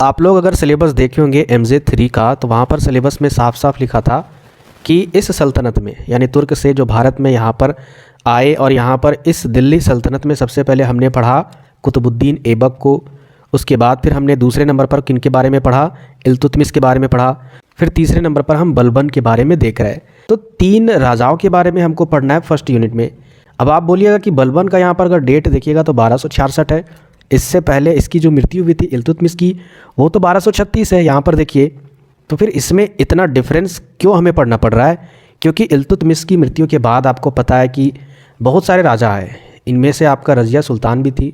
आप लोग अगर सिलेबस देखे होंगे MJ3 का, तो वहाँ पर सिलेबस में साफ साफ लिखा था कि इस सल्तनत में, यानी तुर्क से जो भारत में यहाँ पर आए, और यहाँ पर इस दिल्ली सल्तनत में सबसे पहले हमने पढ़ा कुतुबुद्दीन ऐबक को। उसके बाद फिर हमने दूसरे नंबर पर किन के बारे में पढ़ा, इल्तुतमिश के बारे में पढ़ा। फिर तीसरे नंबर पर हम बलबन के बारे में देख रहे हैं। तो 3 राजाओं के बारे में हमको पढ़ना है फर्स्ट यूनिट में। अब आप बोलिएगा कि बलबन का यहाँ पर अगर डेट देखिएगा तो 1266 है। इससे पहले इसकी जो मृत्यु हुई थी इल्तुतमिश की, वो तो 1236 है यहाँ पर देखिए। तो फिर इसमें इतना डिफरेंस क्यों हमें पढ़ना पड़ रहा है? क्योंकि इल्तुतमिश की मृत्यु के बाद आपको पता है कि बहुत सारे राजा आए, इनमें से आपका रज़िया सुल्तान भी थी।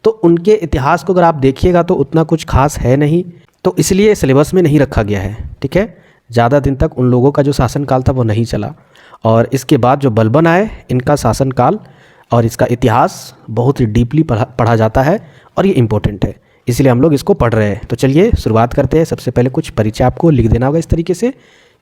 तो उनके इतिहास को अगर आप देखिएगा तो उतना कुछ खास है नहीं, तो इसलिए सिलेबस में नहीं रखा गया है। ठीक है, ज़्यादा दिन तक उन लोगों का जो शासनकाल था वो नहीं चला, और इसके बाद जो बलबन आए इनका शासनकाल और इसका इतिहास बहुत ही डीपली पढ़ा जाता है, और ये इम्पोर्टेंट है, इसलिए हम लोग इसको पढ़ रहे हैं। तो चलिए शुरुआत करते हैं। सबसे पहले कुछ परिचय आपको लिख देना होगा इस तरीके से।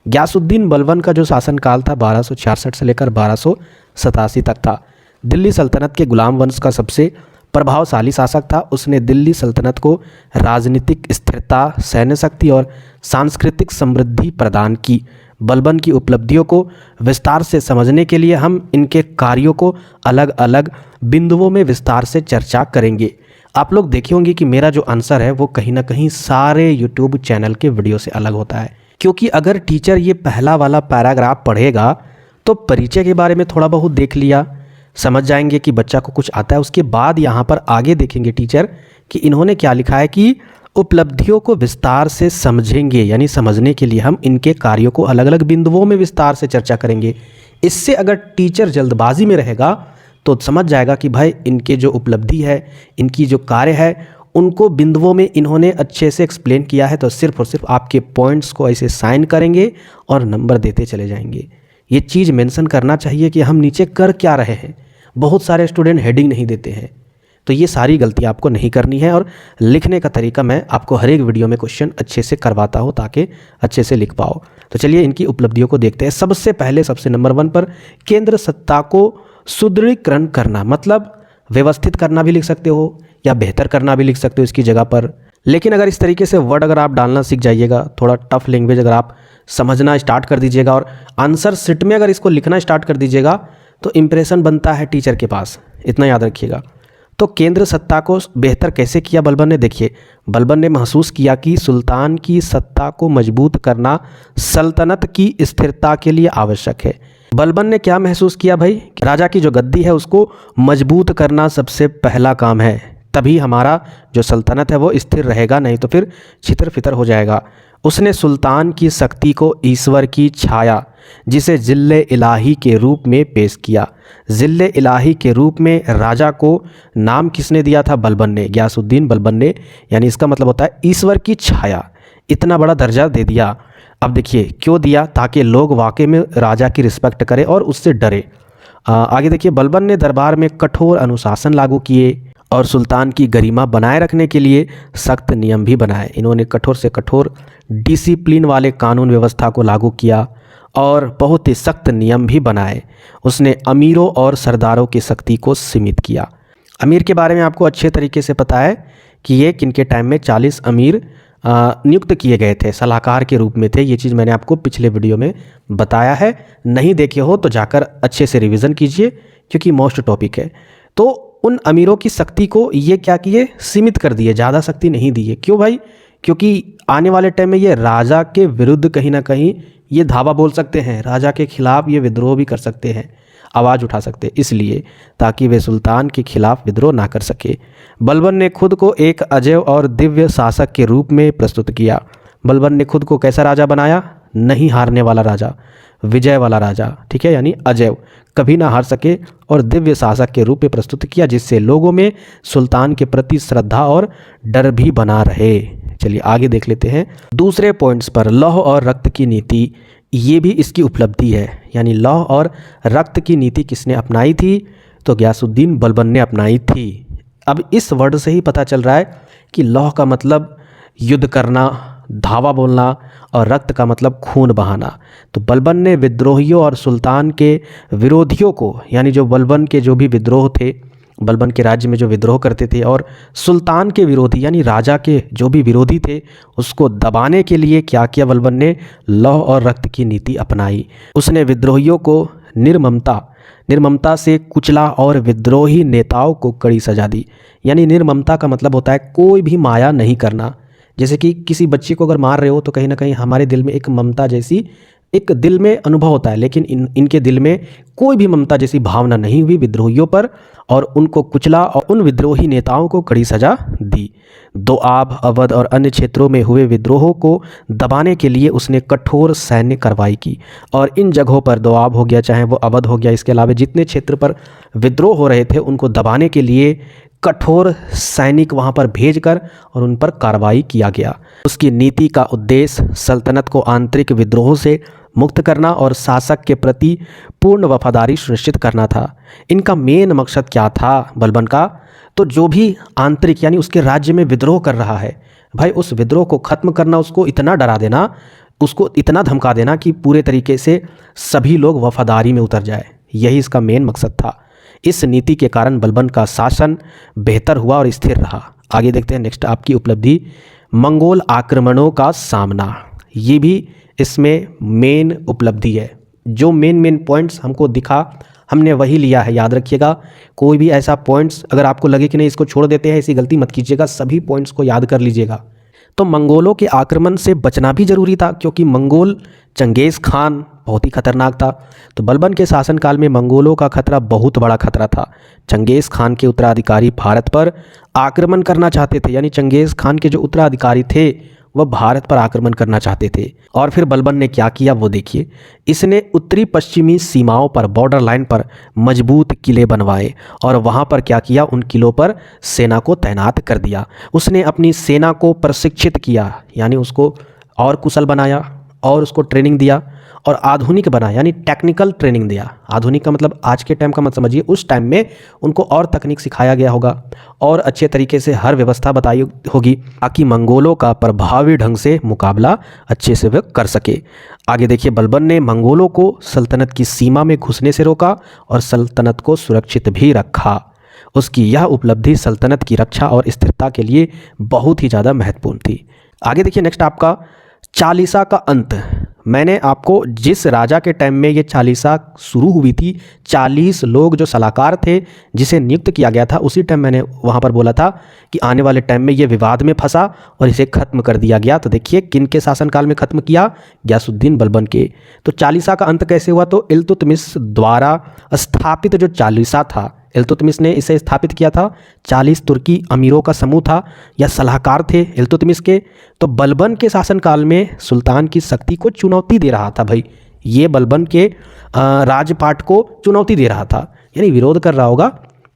गयासुद्दीन बलबन का जो शासनकाल था 1266 से लेकर 1287 तक था। दिल्ली सल्तनत के गुलाम वंश का सबसे प्रभावशाली शासक था। उसने दिल्ली सल्तनत को राजनीतिक स्थिरता, सैन्य शक्ति और सांस्कृतिक समृद्धि प्रदान की। बलबन की उपलब्धियों को विस्तार से समझने के लिए हम इनके कार्यों को अलग अलग बिंदुओं में विस्तार से चर्चा करेंगे। आप लोग देखे होंगे कि मेरा जो आंसर है वो कहीं ना कहीं सारे यूट्यूब चैनल के वीडियो से अलग होता है, क्योंकि अगर टीचर ये पहला वाला पैराग्राफ पढ़ेगा तो परिचय के बारे में थोड़ा बहुत देख लिया, समझ जाएंगे कि बच्चा को कुछ आता है। उसके बाद यहाँ पर आगे देखेंगे टीचर कि इन्होंने क्या लिखा है कि उपलब्धियों को विस्तार से समझेंगे, यानी समझने के लिए हम इनके कार्यों को अलग अलग बिंदुओं में विस्तार से चर्चा करेंगे। इससे अगर टीचर जल्दबाजी में रहेगा तो समझ जाएगा कि भाई इनके जो उपलब्धि है, इनकी जो कार्य है, उनको बिंदुओं में इन्होंने अच्छे से एक्सप्लेन किया है, तो सिर्फ और सिर्फ आपके पॉइंट्स को ऐसे साइन करेंगे और नंबर देते चले जाएंगे। ये चीज़ मेंशन करना चाहिए कि हम नीचे कर क्या रहे हैं। बहुत सारे स्टूडेंट हेडिंग नहीं देते हैं, तो ये सारी गलती आपको नहीं करनी है। और लिखने का तरीका मैं आपको हर एक वीडियो में क्वेश्चन अच्छे से करवाता हूँ ताकि अच्छे से लिख पाओ। तो चलिए इनकी उपलब्धियों को देखते हैं। सबसे पहले सबसे नंबर 1 पर केंद्र सत्ता को सुदृढ़ीकरण करना, मतलब व्यवस्थित करना भी लिख सकते हो या बेहतर करना भी लिख सकते हो इसकी जगह पर। लेकिन अगर इस तरीके से वर्ड अगर आप डालना सीख जाइएगा, थोड़ा टफ लैंग्वेज अगर आप समझना स्टार्ट कर दीजिएगा और आंसर शीट में अगर इसको लिखना स्टार्ट कर दीजिएगा तो इम्प्रेशन बनता है टीचर के पास, इतना याद रखिएगा। तो केंद्र सत्ता को बेहतर कैसे किया बलबन ने? देखिए, बलबन ने महसूस किया कि सुल्तान की सत्ता को मजबूत करना सल्तनत की स्थिरता के लिए आवश्यक है। बलबन ने क्या महसूस किया भाई? राजा की जो गद्दी है उसको मजबूत करना सबसे पहला काम है, तभी हमारा जो सल्तनत है वो स्थिर रहेगा, नहीं तो फिर छितर फितर हो जाएगा। उसने सुल्तान की शक्ति को ईश्वर की छाया, जिसे जिल्ले इलाही के रूप में पेश किया। जिल्ले इलाही के रूप में राजा को नाम किसने दिया था? बलबन ने, गयासुद्दीन बलबन ने, यानी इसका मतलब होता है ईश्वर की छाया। इतना बड़ा दर्जा दे दिया। अब देखिए क्यों दिया? ताकि लोग वाकई में राजा की रिस्पेक्ट करें और उससे डरे। आगे देखिए, बलबन ने दरबार में कठोर अनुशासन लागू किए और सुल्तान की गरिमा बनाए रखने के लिए सख्त नियम भी बनाए। इन्होंने कठोर से कठोर डिसिप्लिन वाले कानून व्यवस्था को लागू किया और बहुत ही सख्त नियम भी बनाए। उसने अमीरों और सरदारों की शक्ति को सीमित किया। अमीर के बारे में आपको अच्छे तरीके से पता है कि ये किनके टाइम में 40 अमीर नियुक्त किए गए थे, सलाहकार के रूप में थे। ये चीज़ मैंने आपको पिछले वीडियो में बताया है, नहीं देखे हो तो जाकर अच्छे से रिवीजन कीजिए क्योंकि मोस्ट टॉपिक है। तो उन अमीरों की शक्ति को ये क्या किए? सीमित कर दिए, ज़्यादा शक्ति नहीं दिए। क्यों भाई? क्योंकि आने वाले टाइम में ये राजा के विरुद्ध कहीं ना कहीं ये धावा बोल सकते हैं, राजा के खिलाफ ये विद्रोह भी कर सकते हैं, आवाज़ उठा सकते हैं, इसलिए ताकि वे सुल्तान के खिलाफ विद्रोह ना कर सके। बलबन ने खुद को एक अजैव और दिव्य शासक के रूप में प्रस्तुत किया। बलबन ने खुद को कैसा राजा बनाया? नहीं हारने वाला राजा, विजय वाला राजा, ठीक है, यानी अजैव, कभी ना हार सके, और दिव्य शासक के रूप में प्रस्तुत किया, जिससे लोगों में सुल्तान के प्रति श्रद्धा और डर भी बना रहे। चलिए आगे देख लेते हैं। दूसरे पॉइंट्स पर लौह और रक्त की नीति, ये भी इसकी उपलब्धि है। यानी लौह और रक्त की नीति किसने अपनाई थी? तो गयासुद्दीन बलबन ने अपनाई थी। अब इस वर्ड से ही पता चल रहा है कि लौह का मतलब युद्ध करना, धावा बोलना, और रक्त का मतलब खून बहाना। तो बलबन ने विद्रोहियों और सुल्तान के विरोधियों को, यानी जो बलबन के जो भी विद्रोह थे बलबन के राज्य में जो विद्रोह करते थे और सुल्तान के विरोधी यानी राजा के जो भी विरोधी थे उसको दबाने के लिए क्या किया बलबन ने, लौह और रक्त की नीति अपनाई। उसने विद्रोहियों को निर्ममता से कुचला और विद्रोही नेताओं को कड़ी सजा दी। यानी निर्ममता का मतलब होता है कोई भी माया नहीं करना। जैसे कि किसी बच्चे को अगर मार रहे हो तो कहीं ना कहीं हमारे दिल में एक ममता जैसी एक दिल में अनुभव होता है, लेकिन इनके दिल में कोई भी ममता जैसी भावना नहीं हुई विद्रोहियों पर और उनको कुचला और उन विद्रोही नेताओं को कड़ी सजा दी। दोआब, अवध और अन्य क्षेत्रों में हुए विद्रोहों को दबाने के लिए उसने कठोर सैन्य कार्रवाई की और इन जगहों पर, दोआब हो गया चाहे वो अवध हो गया, इसके अलावा जितने क्षेत्र पर विद्रोह हो रहे थे उनको दबाने के लिए कठोर सैनिक वहां पर भेजकर और उन पर कार्रवाई किया गया। उसकी नीति का उद्देश्य सल्तनत को आंतरिक विद्रोहों से मुक्त करना और शासक के प्रति पूर्ण वफादारी सुनिश्चित करना था। इनका मेन मकसद क्या था बलबन का, तो जो भी आंतरिक यानी उसके राज्य में विद्रोह कर रहा है भाई, उस विद्रोह को ख़त्म करना, उसको इतना डरा देना, उसको इतना धमका देना कि पूरे तरीके से सभी लोग वफादारी में उतर जाए। यही इसका मेन मकसद था। इस नीति के कारण बलबन का शासन बेहतर हुआ और स्थिर रहा। आगे देखते हैं नेक्स्ट आपकी उपलब्धि, मंगोल आक्रमणों का सामना। ये भी इसमें मेन उपलब्धि है। जो मेन पॉइंट्स हमको दिखा हमने वही लिया है, याद रखिएगा। कोई भी ऐसा पॉइंट्स अगर आपको लगे कि नहीं इसको छोड़ देते हैं, ऐसी गलती मत कीजिएगा, सभी पॉइंट्स को याद कर लीजिएगा। तो मंगोलों के आक्रमण से बचना भी जरूरी था क्योंकि मंगोल चंगेज़ खान बहुत ही खतरनाक था। तो बलबन के शासनकाल में मंगोलों का खतरा बहुत बड़ा खतरा था। चंगेज़ खान के उत्तराधिकारी भारत पर आक्रमण करना चाहते थे, यानी चंगेज़ खान के जो उत्तराधिकारी थे वह भारत पर आक्रमण करना चाहते थे। और फिर बलबन ने क्या किया वो देखिए। इसने उत्तरी पश्चिमी सीमाओं पर, बॉर्डर लाइन पर मजबूत किले बनवाए और वहाँ पर क्या किया, उन किलों पर सेना को तैनात कर दिया। उसने अपनी सेना को प्रशिक्षित किया, यानी उसको और कुशल बनाया और उसको ट्रेनिंग दिया और आधुनिक बना, यानी टेक्निकल ट्रेनिंग दिया। आधुनिक का मतलब आज के टाइम का मत समझिए, उस टाइम में उनको और तकनीक सिखाया गया होगा और अच्छे तरीके से हर व्यवस्था बताई होगी ताकि मंगोलों का प्रभावी ढंग से मुकाबला अच्छे से वह कर सके। आगे देखिए, बलबन ने मंगोलों को सल्तनत की सीमा में घुसने से रोका और सल्तनत को सुरक्षित भी रखा। उसकी यह उपलब्धि सल्तनत की रक्षा और स्थिरता के लिए बहुत ही ज़्यादा महत्वपूर्ण थी। आगे देखिए नेक्स्ट आपका चालीसा का अंत। मैंने आपको जिस राजा के टाइम में ये चालीसा शुरू हुई थी, 40 लोग जो सलाहकार थे जिसे नियुक्त किया गया था, उसी टाइम मैंने वहाँ पर बोला था कि आने वाले टाइम में ये विवाद में फंसा और इसे ख़त्म कर दिया गया। तो देखिए किन के शासनकाल में ख़त्म किया, गयासुद्दीन बलबन के। तो चालीसा का अंत कैसे हुआ, तो इल्तुतमिश द्वारा स्थापित जो चालीसा था, इल्तुतमिश ने इसे स्थापित किया था। 40 तुर्की अमीरों का समूह था या सलाहकार थे इल्तुतमिश के। तो बलबन के शासनकाल में सुल्तान की शक्ति को चुनौती दे रहा था भाई, ये बलबन के राजपाट को चुनौती दे रहा था, यानी विरोध कर रहा होगा।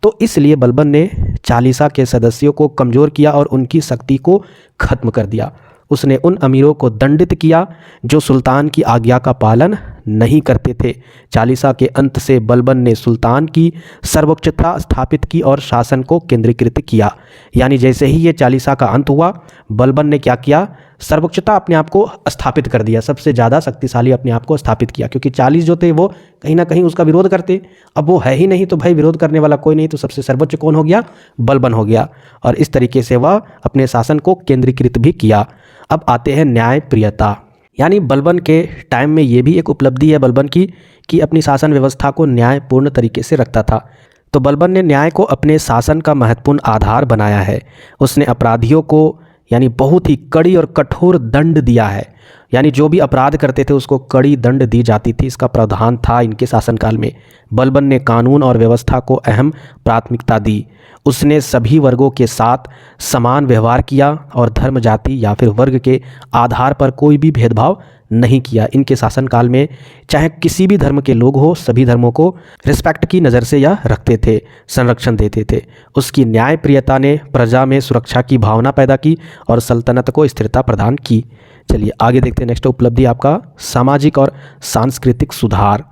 तो इसलिए बलबन ने चालीसा के सदस्यों को कमज़ोर किया और उनकी शक्ति को ख़त्म कर दिया। उसने उन अमीरों को दंडित किया जो सुल्तान की आज्ञा का पालन नहीं करते थे। चालीसा के अंत से बलबन ने सुल्तान की सर्वोच्चता स्थापित की और शासन को केंद्रीकृत किया। यानी जैसे ही ये चालीसा का अंत हुआ, बलबन ने क्या किया, सर्वोच्चता अपने आप को स्थापित कर दिया, सबसे ज़्यादा शक्तिशाली अपने आप को स्थापित किया। क्योंकि 40 जो थे वो कहीं ना कहीं उसका विरोध करते, अब वो है ही नहीं तो भाई विरोध करने वाला कोई नहीं, तो सबसे सर्वोच्च कौन हो गया, बलबन हो गया। और इस तरीके से वह अपने शासन को केंद्रीकृत भी किया। अब आते हैं न्यायप्रियता, यानी बलबन के टाइम में ये भी एक उपलब्धि है बलबन की कि अपनी शासन व्यवस्था को न्यायपूर्ण तरीके से रखता था। तो बलबन ने न्याय को अपने शासन का महत्वपूर्ण आधार बनाया है। उसने अपराधियों को यानी बहुत ही कड़ी और कठोर दंड दिया है, यानी जो भी अपराध करते थे उसको कड़ी दंड दी जाती थी, इसका प्रावधान था इनके शासनकाल में। बलबन ने कानून और व्यवस्था को अहम प्राथमिकता दी। उसने सभी वर्गों के साथ समान व्यवहार किया और धर्म, जाति या फिर वर्ग के आधार पर कोई भी भेदभाव नहीं किया। इनके शासनकाल में चाहे किसी भी धर्म के लोग हो, सभी धर्मों को रिस्पेक्ट की नज़र से यह रखते थे, संरक्षण देते थे। उसकी न्यायप्रियता ने प्रजा में सुरक्षा की भावना पैदा की और सल्तनत को स्थिरता प्रदान की। चलिए आगे देखते हैं नेक्स्ट उपलब्धि आपका सामाजिक और सांस्कृतिक सुधार।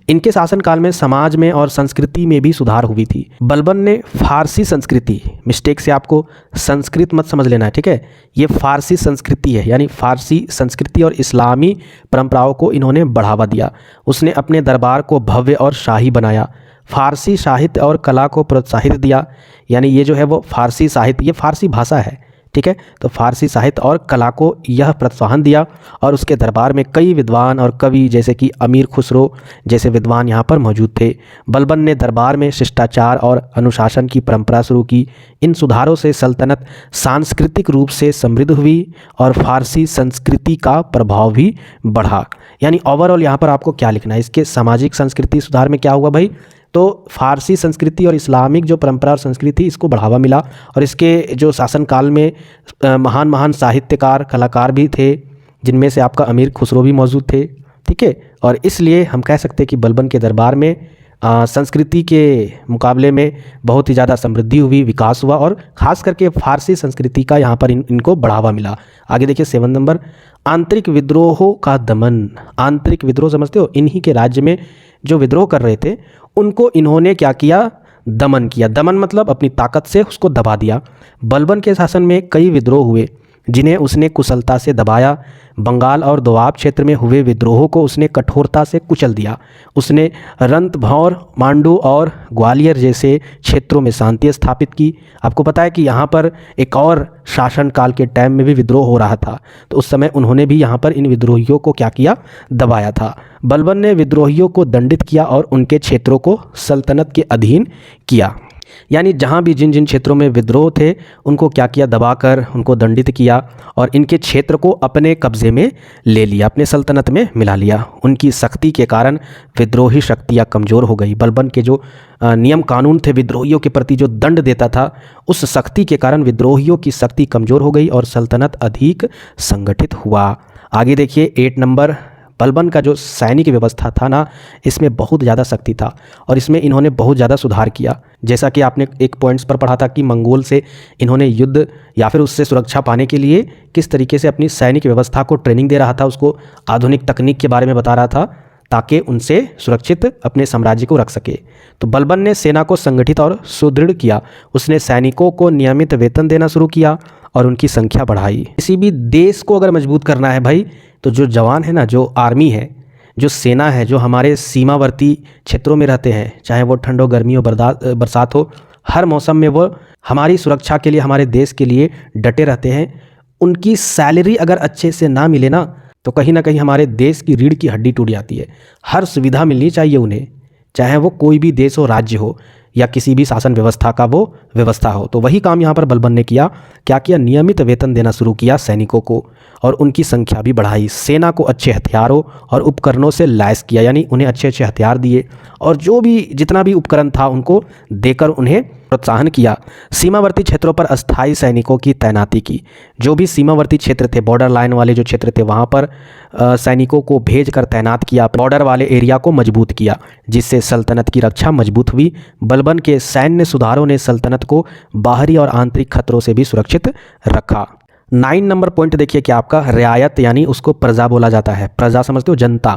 इनके शासनकाल में समाज में और संस्कृति में भी सुधार हुई थी। बलबन ने फारसी संस्कृति, मिस्टेक से आपको संस्कृत मत समझ लेना है, ठीक है, ये फारसी संस्कृति है, यानी फारसी संस्कृति और इस्लामी परंपराओं को इन्होंने बढ़ावा दिया। उसने अपने दरबार को भव्य और शाही बनाया। फारसी साहित्य और कला को प्रोत्साहित दिया। यानी ये जो है वो फारसी साहित्य, ये फारसी भाषा है, ठीक है। तो फारसी साहित्य और कला को यह प्रोत्साहन दिया और उसके दरबार में कई विद्वान और कवि जैसे कि अमीर खुसरो जैसे विद्वान यहाँ पर मौजूद थे। बलबन ने दरबार में शिष्टाचार और अनुशासन की परंपरा शुरू की। इन सुधारों से सल्तनत सांस्कृतिक रूप से समृद्ध हुई और फारसी संस्कृति का प्रभाव भी बढ़ा। यानी ओवरऑल यहाँ पर आपको क्या लिखना है, इसके सामाजिक संस्कृति सुधार में क्या हुआ भाई, तो फारसी संस्कृति और इस्लामिक जो परंपरा और संस्कृति इसको बढ़ावा मिला। और इसके जो शासनकाल में महान महान साहित्यकार कलाकार भी थे, जिनमें से आपका अमीर खुसरो भी मौजूद थे, ठीक है। और इसलिए हम कह सकते हैं कि बलबन के दरबार में संस्कृति के मुकाबले में बहुत ही ज़्यादा समृद्धि हुई, विकास हुआ और ख़ास करके फारसी संस्कृति का यहाँ पर इनको बढ़ावा मिला। आगे देखिए 7 नंबर, आंतरिक विद्रोहों का दमन। आंतरिक विद्रोह समझते हो, इन्हीं के राज्य में जो विद्रोह कर रहे थे उनको इन्होंने क्या किया, दमन किया। दमन मतलब अपनी ताकत से उसको दबा दिया। बलबन के शासन में कई विद्रोह हुए जिन्हें उसने कुशलता से दबाया। बंगाल और दोआब क्षेत्र में हुए विद्रोहों को उसने कठोरता से कुचल दिया। उसने रंथभौर, मांडू और ग्वालियर जैसे क्षेत्रों में शांति स्थापित की। आपको पता है कि यहाँ पर एक और शासनकाल के टाइम में भी विद्रोह हो रहा था, तो उस समय उन्होंने भी यहाँ पर इन विद्रोहियों को क्या किया, दबाया था। बलबन ने विद्रोहियों को दंडित किया और उनके क्षेत्रों को सल्तनत के अधीन किया। यानी जहाँ भी जिन जिन क्षेत्रों में विद्रोह थे उनको क्या किया, दबाकर उनको दंडित किया और इनके क्षेत्र को अपने कब्जे में ले लिया, अपने सल्तनत में मिला लिया। उनकी सख्ती के कारण विद्रोही शक्तियाँ कमज़ोर हो गई। बलबन के जो नियम कानून थे विद्रोहियों के प्रति जो दंड देता था, उस सख्ती के कारण विद्रोहियों की शक्ति कमज़ोर हो गई और सल्तनत अधिक संगठित हुआ। आगे देखिए 8 नंबर, बलबन का जो सैनिक व्यवस्था था ना, इसमें बहुत ज़्यादा शक्ति था और इसमें इन्होंने बहुत ज़्यादा सुधार किया। जैसा कि आपने एक पॉइंट्स पर पढ़ा था कि मंगोल से इन्होंने युद्ध या फिर उससे सुरक्षा पाने के लिए किस तरीके से अपनी सैनिक व्यवस्था को ट्रेनिंग दे रहा था, उसको आधुनिक तकनीक के बारे में बता रहा था ताकि उनसे सुरक्षित अपने साम्राज्य को रख सके। तो बलबन ने सेना को संगठित और सुदृढ़ किया। उसने सैनिकों को नियमित वेतन देना शुरू किया और उनकी संख्या बढ़ाई। किसी भी देश को अगर मजबूत करना है भाई, तो जो जवान है ना, जो आर्मी है, जो सेना है, जो हमारे सीमावर्ती क्षेत्रों में रहते हैं, चाहे वो ठंड हो, गर्मी हो, बरसात हो, हर मौसम में वो हमारी सुरक्षा के लिए, हमारे देश के लिए डटे रहते हैं। उनकी सैलरी अगर अच्छे से ना मिले ना, तो कहीं ना कहीं हमारे देश की रीढ़ की हड्डी टूट जाती है। हर सुविधा मिलनी चाहिए उन्हें, चाहे वो कोई भी देश हो, राज्य हो या किसी भी शासन व्यवस्था का वो व्यवस्था हो। तो वही काम यहाँ पर बलबन ने किया। क्या किया, नियमित वेतन देना शुरू किया सैनिकों को और उनकी संख्या भी बढ़ाई। सेना को अच्छे हथियारों और उपकरणों से लैस किया, यानी उन्हें अच्छे अच्छे हथियार दिए और जो भी जितना भी उपकरण था उनको देकर उन्हें प्रोत्साहन किया। सीमावर्ती क्षेत्रों पर अस्थायी सैनिकों की तैनाती की। जो भी सीमावर्ती क्षेत्र थे, बॉर्डर लाइन वाले जो क्षेत्र थे, वहाँ पर सैनिकों को भेजकर तैनात किया। बॉर्डर वाले एरिया को मजबूत किया, जिससे सल्तनत की रक्षा मजबूत हुई। बलबन के सैन्य सुधारों ने सल्तनत को बाहरी और आंतरिक खतरों से भी सुरक्षित रखा। 9 नंबर पॉइंट देखिए क्या आपका, रियायत, यानी उसको प्रजा बोला जाता है। प्रजा समझते हो, जनता,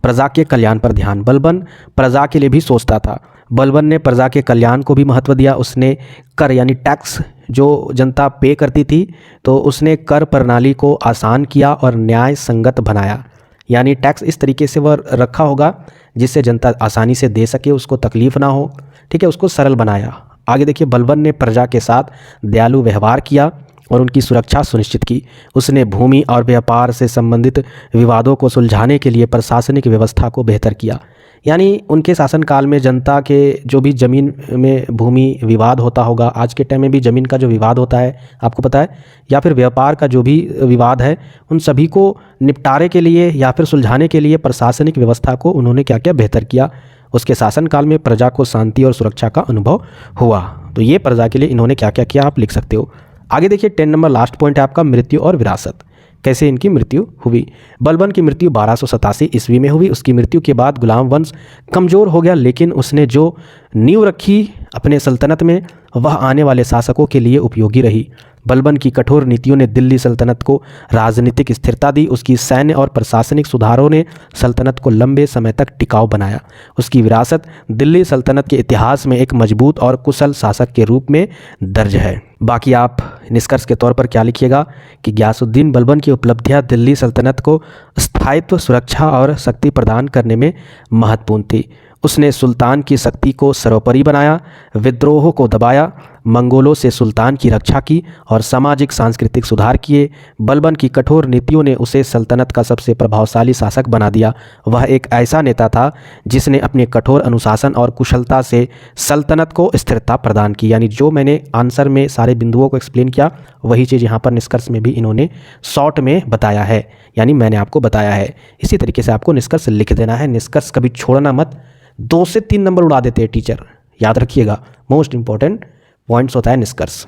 प्रजा के कल्याण पर ध्यान। बलबन प्रजा के लिए भी सोचता था। बलबन ने प्रजा के कल्याण को भी महत्व दिया। उसने कर यानी टैक्स जो जनता पे करती थी, तो उसने कर प्रणाली को आसान किया और न्याय संगत बनाया। यानी टैक्स इस तरीके से वह रखा होगा जिससे जनता आसानी से दे सके, उसको तकलीफ़ ना हो, ठीक है, उसको सरल बनाया। आगे देखिए, बलबन ने प्रजा के साथ दयालु व्यवहार किया और उनकी सुरक्षा सुनिश्चित की। उसने भूमि और व्यापार से संबंधित विवादों को सुलझाने के लिए प्रशासनिक व्यवस्था को बेहतर किया। यानी उनके शासनकाल में जनता के जो भी ज़मीन में भूमि विवाद होता होगा, आज के टाइम में भी ज़मीन का जो विवाद होता है आपको पता है, या फिर व्यापार का जो भी विवाद है, उन सभी को निपटारे के लिए या फिर सुलझाने के लिए प्रशासनिक व्यवस्था को उन्होंने क्या किया, बेहतर किया। उसके शासनकाल में प्रजा को शांति और सुरक्षा का अनुभव हुआ। तो ये प्रजा के लिए इन्होंने क्या क्या किया आप लिख सकते हो। आगे देखिए 10 नंबर लास्ट पॉइंट है आपका, मृत्यु और विरासत। कैसे इनकी मृत्यु हुई। बलबन की मृत्यु 1287 ईस्वी में हुई। उसकी मृत्यु के बाद गुलाम वंश कमज़ोर हो गया, लेकिन उसने जो नींव रखी अपने सल्तनत में वह आने वाले शासकों के लिए उपयोगी रही। बलबन की कठोर नीतियों ने दिल्ली सल्तनत को राजनीतिक स्थिरता दी। उसकी सैन्य और प्रशासनिक सुधारों ने सल्तनत को लंबे समय तक टिकाऊ बनाया। उसकी विरासत दिल्ली सल्तनत के इतिहास में एक मजबूत और कुशल शासक के रूप में दर्ज है। बाकी आप निष्कर्ष के तौर पर क्या लिखिएगा कि गयासुद्दीन बलबन की उपलब्धियां दिल्ली सल्तनत को स्थायित्व, सुरक्षा और शक्ति प्रदान करने में महत्वपूर्ण थी। उसने सुल्तान की शक्ति को सर्वोपरि बनाया, विद्रोह को दबाया, मंगोलों से सुल्तान की रक्षा की और सामाजिक सांस्कृतिक सुधार किए। बलबन की कठोर नीतियों ने उसे सल्तनत का सबसे प्रभावशाली शासक बना दिया। वह एक ऐसा नेता था जिसने अपने कठोर अनुशासन और कुशलता से सल्तनत को स्थिरता प्रदान की। यानी जो मैंने आंसर में सारे बिंदुओं को एक्सप्लेन किया वही चीज़ यहाँ पर निष्कर्ष में भी इन्होंने शॉर्ट में बताया है, यानी मैंने आपको बताया है। इसी तरीके से आपको निष्कर्ष लिख देना है, निष्कर्ष कभी छोड़ना मत। 2 से 3 नंबर उड़ा देते हैं टीचर, याद रखिएगा। मोस्ट इंपॉर्टेंट पॉइंट्स होता है निष्कर्ष।